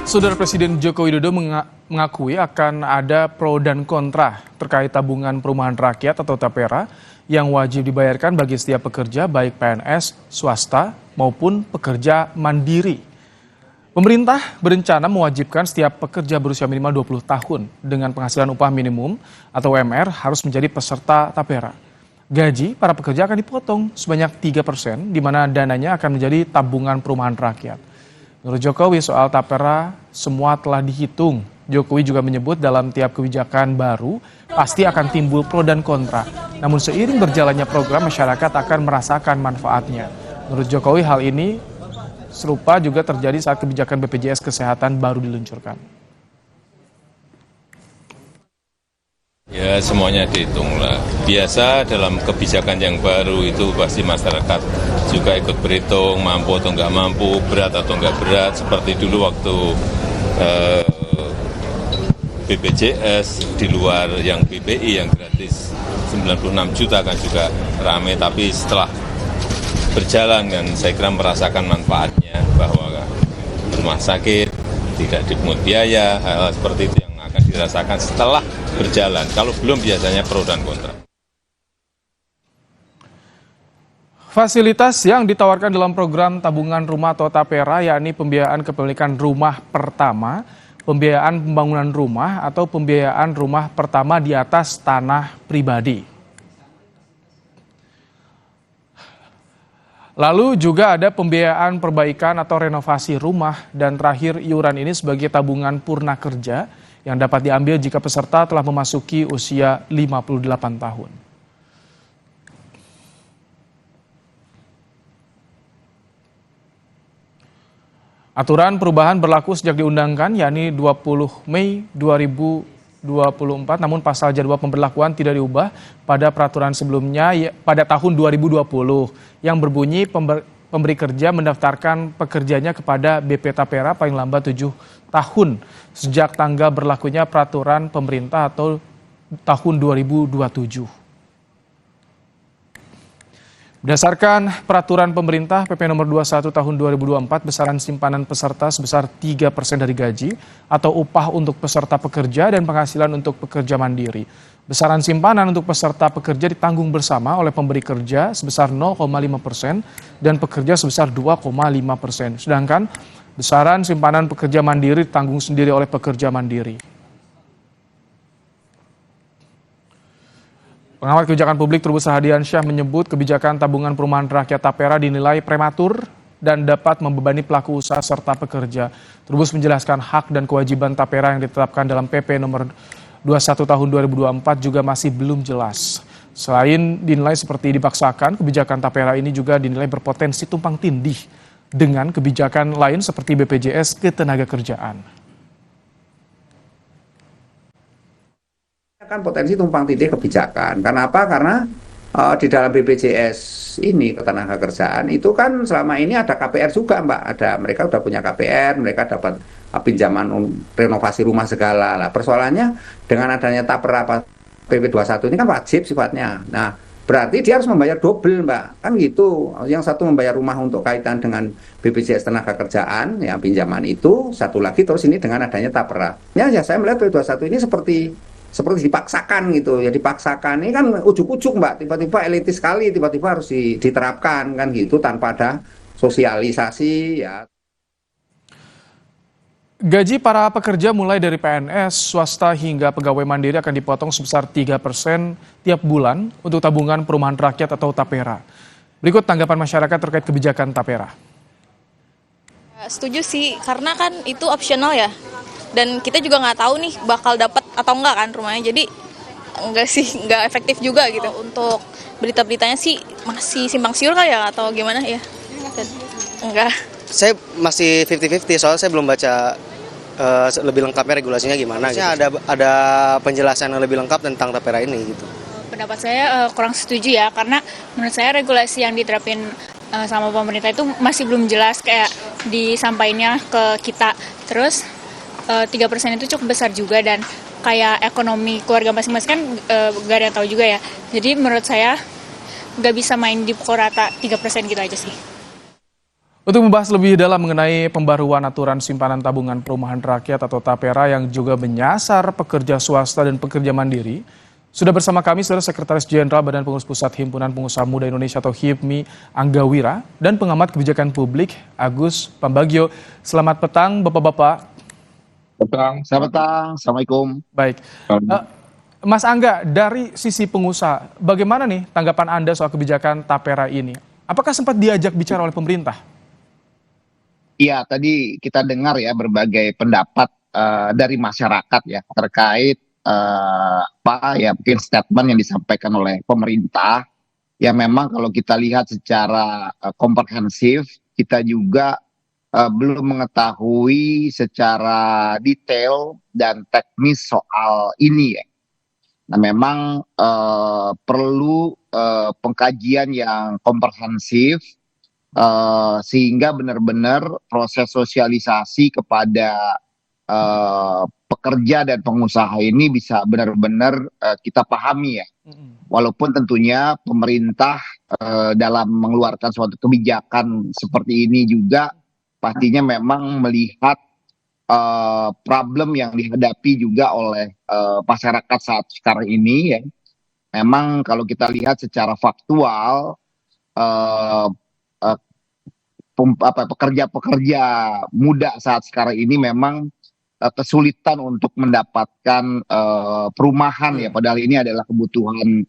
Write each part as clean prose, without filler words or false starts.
Saudara Presiden Joko Widodo mengakui akan ada pro dan kontra terkait tabungan perumahan rakyat atau TAPERA yang wajib dibayarkan bagi setiap pekerja baik PNS, swasta maupun pekerja mandiri. Pemerintah berencana mewajibkan setiap pekerja berusia minimal 20 tahun dengan penghasilan upah minimum atau UMR harus menjadi peserta TAPERA. Gaji para pekerja akan dipotong sebanyak 3%, di mana dananya akan menjadi tabungan perumahan rakyat. Menurut Jokowi soal TAPERA semua telah dihitung. Jokowi juga menyebut dalam tiap kebijakan baru pasti akan timbul pro dan kontra. Namun seiring berjalannya program masyarakat akan merasakan manfaatnya. Menurut Jokowi hal ini serupa juga terjadi saat kebijakan BPJS Kesehatan baru diluncurkan. Ya semuanya dihitung lah. Biasa dalam kebijakan yang baru itu pasti masyarakat juga ikut berhitung, mampu atau nggak mampu, berat atau nggak berat. Seperti dulu waktu BPJS di luar yang BPI yang gratis 96 juta kan juga rame. Tapi setelah berjalan kan saya kira merasakan manfaatnya bahwa rumah sakit tidak dipungut biaya, hal-hal seperti itu yang akan dirasakan setelah berjalan. Kalau belum biasanya pro dan kontra. Fasilitas yang ditawarkan dalam program tabungan rumah atau TAPERA yakni pembiayaan kepemilikan rumah pertama, pembiayaan pembangunan rumah atau pembiayaan rumah pertama di atas tanah pribadi. Lalu juga ada pembiayaan perbaikan atau renovasi rumah dan terakhir iuran ini sebagai tabungan purna kerja yang dapat diambil jika peserta telah memasuki usia 58 tahun. Aturan perubahan berlaku sejak diundangkan, yakni 20 Mei 2024, namun pasal jadwal pemberlakuan tidak diubah pada peraturan sebelumnya pada tahun 2020 yang berbunyi pemberi kerja mendaftarkan pekerjanya kepada BP TAPERA paling lambat 7 tahun sejak tanggal berlakunya peraturan pemerintah atau tahun 2027. Berdasarkan peraturan pemerintah PP nomor 21 tahun 2024, besaran simpanan peserta sebesar 3% dari gaji atau upah untuk peserta pekerja dan penghasilan untuk pekerja mandiri. Besaran simpanan untuk peserta pekerja ditanggung bersama oleh pemberi kerja sebesar 0,5% dan pekerja sebesar 2,5%. Sedangkan besaran simpanan pekerja mandiri ditanggung sendiri oleh pekerja mandiri. Pengamat kebijakan publik Trubus Hadiansyah menyebut kebijakan tabungan perumahan rakyat TAPERA dinilai prematur dan dapat membebani pelaku usaha serta pekerja. Trubus menjelaskan hak dan kewajiban TAPERA yang ditetapkan dalam PP nomor 21 tahun 2024 juga masih belum jelas. Selain dinilai seperti dipaksakan, kebijakan TAPERA ini juga dinilai berpotensi tumpang tindih dengan kebijakan lain seperti BPJS Ketenagakerjaan. Kan potensi tumpang tindih kebijakan. Kenapa? Karena di dalam BPJS ini Ketenagakerjaan itu kan selama ini ada KPR juga, Mbak. Mereka udah punya KPR, mereka dapat pinjaman renovasi rumah segala. Lah persoalannya dengan adanya TAPERA PP 21 ini kan wajib sifatnya. Nah, berarti dia harus membayar double, Mbak. Kan gitu. Yang satu membayar rumah untuk kaitan dengan BPJS Ketenagakerjaan, ya pinjaman itu, satu lagi terus ini dengan adanya TAPERA. Ya saya melihat PP 21 ini seperti dipaksakan gitu ya, dipaksakan. Ini kan ujuk-ujuk, Mbak, tiba-tiba elitis sekali, tiba-tiba harus diterapkan kan gitu tanpa ada sosialisasi ya. Gaji para pekerja mulai dari PNS, swasta hingga pegawai mandiri akan dipotong sebesar 3% tiap bulan untuk tabungan perumahan rakyat atau TAPERA. Berikut tanggapan masyarakat terkait kebijakan TAPERA. Setuju sih, karena kan itu opsional ya. Dan kita juga nggak tahu nih bakal dapat atau enggak kan rumahnya, jadi nggak efektif juga gitu. Untuk berita-beritanya sih masih simpang siur kali ya atau gimana ya? Enggak. Saya masih 50-50 soalnya saya belum baca lebih lengkapnya regulasinya gimana. Gitu. Ada penjelasan yang lebih lengkap tentang TAPERA ini gitu. Pendapat saya kurang setuju ya, karena menurut saya regulasi yang diterapin sama pemerintah itu masih belum jelas kayak disampaikannya ke kita. Terus 3% itu cukup besar juga dan kayak ekonomi keluarga masing-masing kan gak ada yang tahu juga ya. Jadi menurut saya gak bisa main di pukul rata 3% gitu aja sih. Untuk membahas lebih dalam mengenai pembaruan aturan simpanan tabungan perumahan rakyat atau TAPERA yang juga menyasar pekerja swasta dan pekerja mandiri, sudah bersama kami Saudara Sekretaris Jenderal Badan Pengurus Pusat Himpunan Pengusaha Muda Indonesia atau HIPMI Angga Wira dan pengamat kebijakan publik Agus Pambagio. Selamat petang Bapak-bapak. Petang. Selamat petang. Assalamualaikum. Baik. Mas Angga, dari sisi pengusaha, bagaimana nih tanggapan Anda soal kebijakan TAPERA ini? Apakah sempat diajak bicara oleh pemerintah? Iya, tadi kita dengar ya berbagai pendapat dari masyarakat ya terkait apa ya mungkin statement yang disampaikan oleh pemerintah. Ya memang kalau kita lihat secara komprehensif, kita juga belum mengetahui secara detail dan teknis soal ini ya. Nah memang perlu pengkajian yang komprehensif sehingga benar-benar proses sosialisasi kepada pekerja dan pengusaha ini bisa benar-benar kita pahami ya. Walaupun tentunya pemerintah dalam mengeluarkan suatu kebijakan seperti ini juga pastinya memang melihat problem yang dihadapi juga oleh masyarakat saat sekarang ini ya. Memang kalau kita lihat secara faktual pekerja-pekerja muda saat sekarang ini memang kesulitan untuk mendapatkan perumahan ya, padahal ini adalah kebutuhan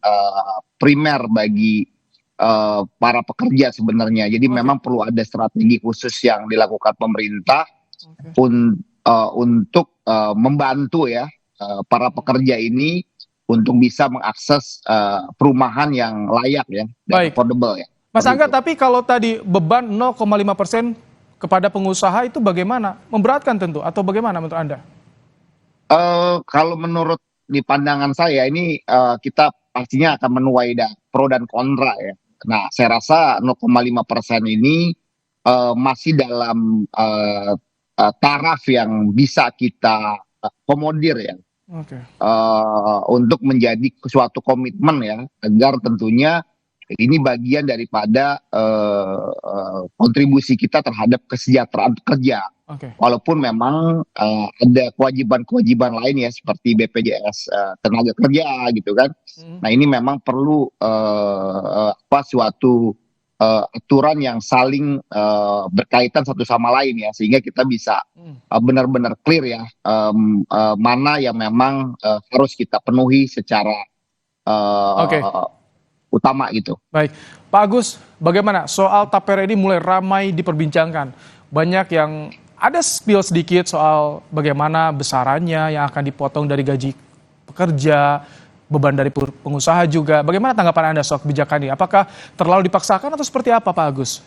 primer bagi para pekerja sebenarnya. Jadi memang perlu ada strategi khusus yang dilakukan pemerintah untuk membantu ya para pekerja ini untuk bisa mengakses perumahan yang layak ya dan affordable ya. Mas Angga, tapi kalau tadi beban 0,5% kepada pengusaha itu bagaimana? Memberatkan tentu atau bagaimana menurut Anda? Kalau menurut di pandangan saya ini kita pastinya akan menuai pro dan kontra ya. Nah, saya rasa 0,5% ini masih dalam taraf yang bisa kita akomodir ya. Untuk menjadi suatu komitmen ya, agar tentunya ini bagian daripada kontribusi kita terhadap kesejahteraan pekerja. Walaupun memang ada kewajiban-kewajiban lain ya seperti BPJS tenaga kerja gitu kan. Nah ini memang perlu suatu aturan yang saling berkaitan satu sama lain ya, sehingga kita bisa benar-benar clear ya mana yang memang harus kita penuhi secara utama gitu. Baik, Pak Agus, bagaimana soal TAPERA ini mulai ramai diperbincangkan? Banyak yang ada spill sedikit soal bagaimana besarannya yang akan dipotong dari gaji pekerja, beban dari pengusaha juga. Bagaimana tanggapan Anda soal kebijakan ini? Apakah terlalu dipaksakan atau seperti apa, Pak Agus?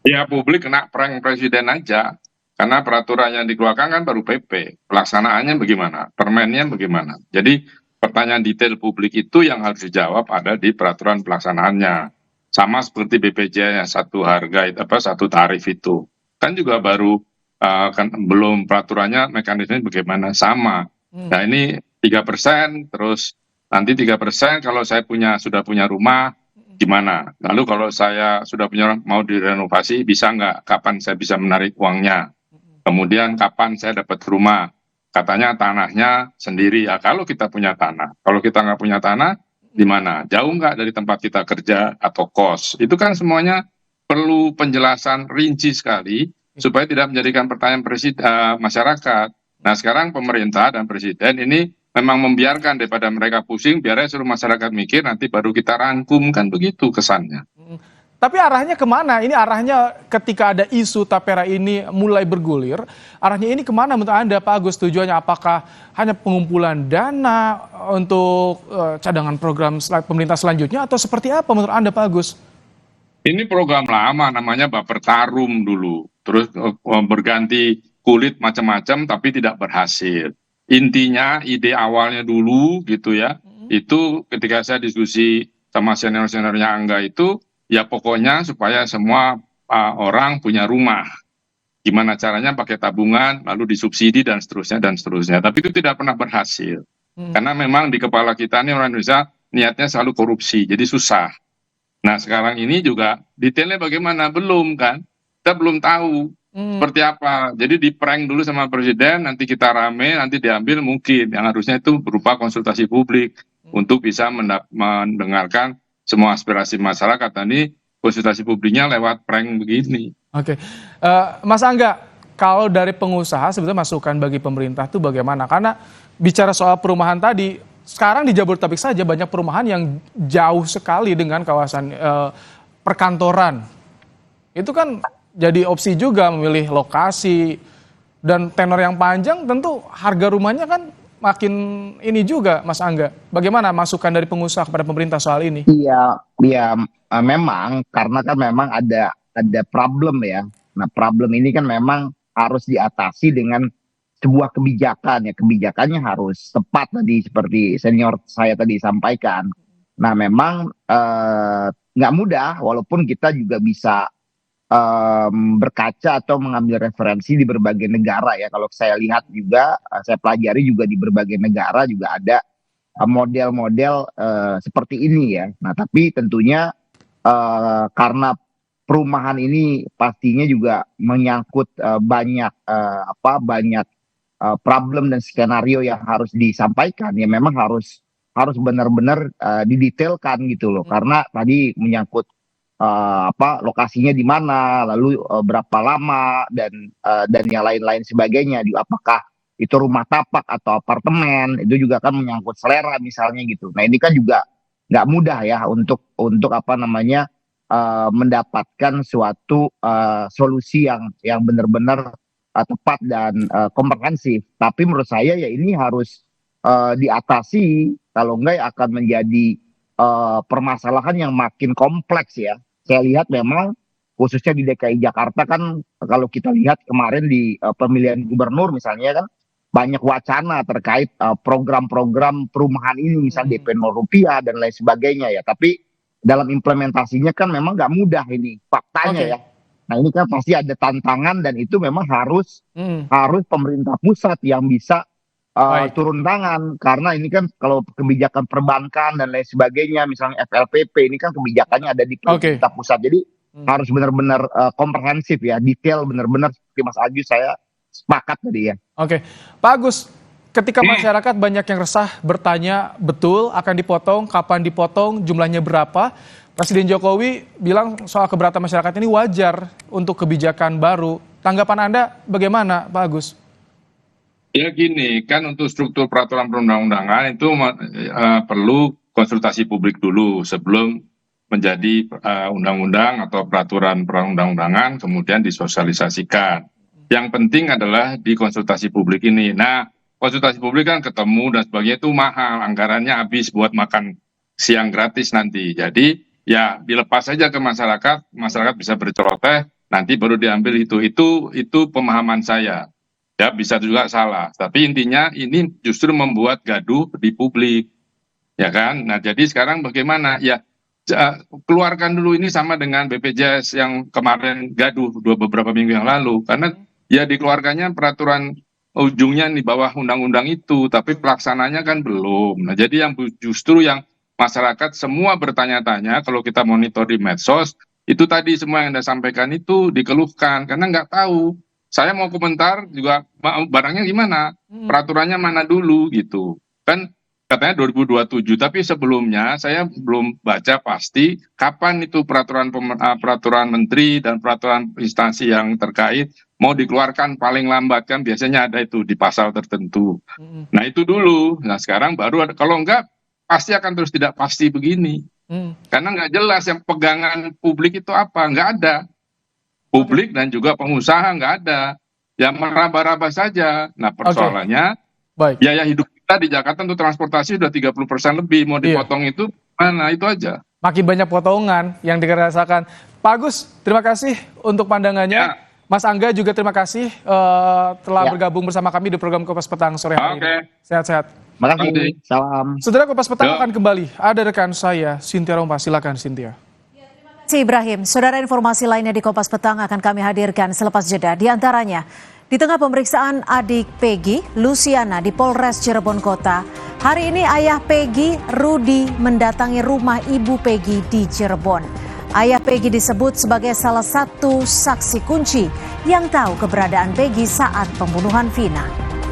Ya, publik kena prank presiden aja. Karena peraturan yang dikeluarkan kan baru PP. Pelaksanaannya bagaimana? Permennya bagaimana? Jadi pertanyaan detail publik itu yang harus dijawab ada di peraturan pelaksanaannya. Sama seperti BPJS satu harga satu tarif itu. Kan juga baru kan belum peraturannya mekanisme bagaimana sama. Nah ini 3%, terus nanti 3% kalau saya sudah punya rumah gimana? Lalu kalau saya sudah punya mau direnovasi bisa nggak? Kapan saya bisa menarik uangnya? Kemudian kapan saya dapat rumah? Katanya tanahnya sendiri ya, kalau kita punya tanah. Kalau kita nggak punya tanah, di mana? Jauh nggak dari tempat kita kerja atau kos? Itu kan semuanya perlu penjelasan rinci sekali supaya tidak menjadikan pertanyaan masyarakat. Nah sekarang pemerintah dan presiden ini memang membiarkan daripada mereka pusing, biarnya suruh masyarakat mikir, nanti baru kita rangkum, kan begitu kesannya. Tapi arahnya kemana? Ini arahnya ketika ada isu TAPERA ini mulai bergulir, arahnya ini kemana menurut Anda, Pak Agus? Tujuannya apakah hanya pengumpulan dana untuk cadangan program pemerintah selanjutnya atau seperti apa menurut Anda, Pak Agus? Ini program lama namanya Bapertarum dulu, terus berganti kulit macam-macam tapi tidak berhasil. Intinya ide awalnya dulu gitu ya, itu ketika saya diskusi sama senior-seniornya Angga itu, ya pokoknya supaya semua orang punya rumah. Gimana caranya pakai tabungan, lalu disubsidi dan seterusnya dan seterusnya. Tapi itu tidak pernah berhasil. Karena memang di kepala kita nih orang Indonesia niatnya selalu korupsi, jadi susah. Nah sekarang ini juga detailnya bagaimana? Belum kan. kita belum tahu seperti apa. Jadi di prank dulu sama presiden, nanti kita rame, nanti diambil mungkin. Yang harusnya itu berupa konsultasi publik untuk bisa mendengarkan semua aspirasi masyarakat. Nah, ini konsultasi publiknya lewat prank begini. Oke, Mas Angga, kalau dari pengusaha sebetulnya masukan bagi pemerintah itu bagaimana? Karena bicara soal perumahan tadi, sekarang di Jabodetabek saja banyak perumahan yang jauh sekali dengan kawasan perkantoran. Itu kan jadi opsi juga memilih lokasi dan tenor yang panjang, tentu harga rumahnya kan makin ini juga, Mas Angga. Bagaimana masukan dari pengusaha kepada pemerintah soal ini? Iya, memang karena kan memang ada problem ya. Nah, problem ini kan memang harus diatasi dengan sebuah kebijakan ya. Kebijakannya harus tepat tadi seperti senior saya tadi sampaikan. Nah, memang nggak mudah, walaupun kita juga bisa berkaca atau mengambil referensi di berbagai negara ya. Kalau saya lihat juga, saya pelajari juga di berbagai negara juga ada model-model seperti ini ya. Nah, tapi tentunya karena perumahan ini pastinya juga menyangkut banyak problem dan skenario yang harus disampaikan ya, memang harus benar-benar didetailkan gitu loh, karena tadi menyangkut lokasinya di mana, lalu berapa lama dan yang lain-lain sebagainya, apakah itu rumah tapak atau apartemen, itu juga kan menyangkut selera misalnya gitu. Nah, ini kan juga nggak mudah ya untuk mendapatkan suatu solusi yang benar-benar tepat dan komprehensif. Tapi menurut saya ya ini harus diatasi, kalau enggak akan menjadi permasalahan yang makin kompleks ya. Saya lihat memang khususnya di DKI Jakarta kan, kalau kita lihat kemarin di pemilihan gubernur misalnya kan banyak wacana terkait program-program perumahan ini, misalnya DP 0 rupiah dan lain sebagainya ya. Tapi dalam implementasinya kan memang nggak mudah ini faktanya ya. Nah, ini kan pasti ada tantangan dan itu memang harus pemerintah pusat yang bisa turun tangan, karena ini kan kalau kebijakan perbankan dan lain sebagainya, misalnya FLPP ini kan kebijakannya ada di pemerintah pusat. Jadi harus benar-benar komprehensif ya, detail benar-benar seperti Mas Agus, saya sepakat tadi ya. Oke, Pak Agus, ketika masyarakat banyak yang resah bertanya betul akan dipotong, kapan dipotong, jumlahnya berapa, Presiden Jokowi bilang soal keberatan masyarakat ini wajar untuk kebijakan baru. Tanggapan Anda bagaimana, Pak Agus? Ya gini, kan untuk struktur peraturan perundang-undangan itu perlu konsultasi publik dulu sebelum menjadi undang-undang atau peraturan perundang-undangan, kemudian disosialisasikan. Yang penting adalah di konsultasi publik ini. Nah, konsultasi publik kan ketemu dan sebagainya itu mahal, anggarannya habis buat makan siang gratis nanti. Jadi ya dilepas saja ke masyarakat, masyarakat bisa berceloteh, nanti baru diambil itu. Itu pemahaman saya. Ya bisa juga salah, tapi intinya ini justru membuat gaduh di publik, ya kan? Nah, jadi sekarang bagaimana? Ya keluarkan dulu ini sama dengan BPJS yang kemarin gaduh beberapa minggu yang lalu, karena ya dikeluarkannya peraturan ujungnya di bawah undang-undang itu, tapi pelaksananya kan belum. Nah, jadi yang justru yang masyarakat semua bertanya-tanya, kalau kita monitor di medsos, itu tadi semua yang Anda sampaikan itu dikeluhkan, karena nggak tahu. Saya mau komentar juga barangnya gimana, peraturannya mana dulu gitu. Kan katanya 2027, tapi sebelumnya saya belum baca pasti kapan itu peraturan menteri dan peraturan instansi yang terkait mau dikeluarkan paling lambat, kan biasanya ada itu di pasal tertentu. Nah, itu dulu. Nah, sekarang baru ada, kalau enggak pasti akan terus tidak pasti begini. Karena nggak jelas yang pegangan publik itu apa, nggak ada. Publik dan juga pengusaha nggak ada, ya meraba-raba saja. Nah, persoalannya biaya hidup kita di Jakarta untuk transportasi udah 30% lebih, mau dipotong itu mana, itu aja. Makin banyak potongan yang dirasakan. Pak Agus, terima kasih untuk pandangannya. Mas Angga juga terima kasih telah bergabung bersama kami di program Kompas Petang sore hari ini. Sehat-sehat. Makasih. Salam. Saudara, Kompas Petang akan kembali. Ada rekan saya, Cynthia Rompa. Silakan, Cynthia. Ibrahim, saudara, informasi lainnya di Kompas Petang akan kami hadirkan selepas jeda. Di antaranya, di tengah pemeriksaan adik Peggy, Luciana di Polres Cirebon Kota, hari ini ayah Peggy, Rudi, mendatangi rumah ibu Peggy di Cirebon. Ayah Peggy disebut sebagai salah satu saksi kunci yang tahu keberadaan Peggy saat pembunuhan Vina.